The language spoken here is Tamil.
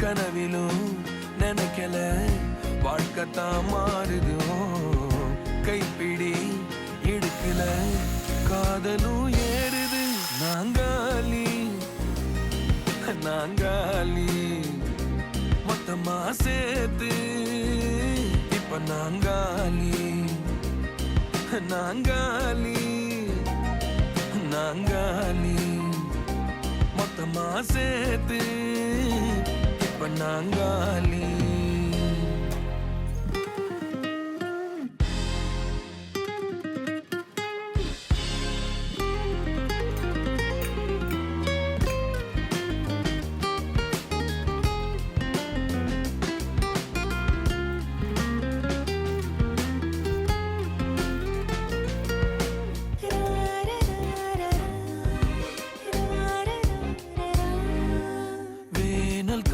கனவிலும் நினைக்கல வாழ்க்கைத்தான் மாறுதோ கைப்பிடி இடுக்கல காதலும் ஏறுது நாங்காலி நாங்காலி மொத்தமா சேர்த்து இப்ப நாங்காலி நாங்காலி நாங்காலி மொத்தமா சேர்த்து இப்ப நாங்காலி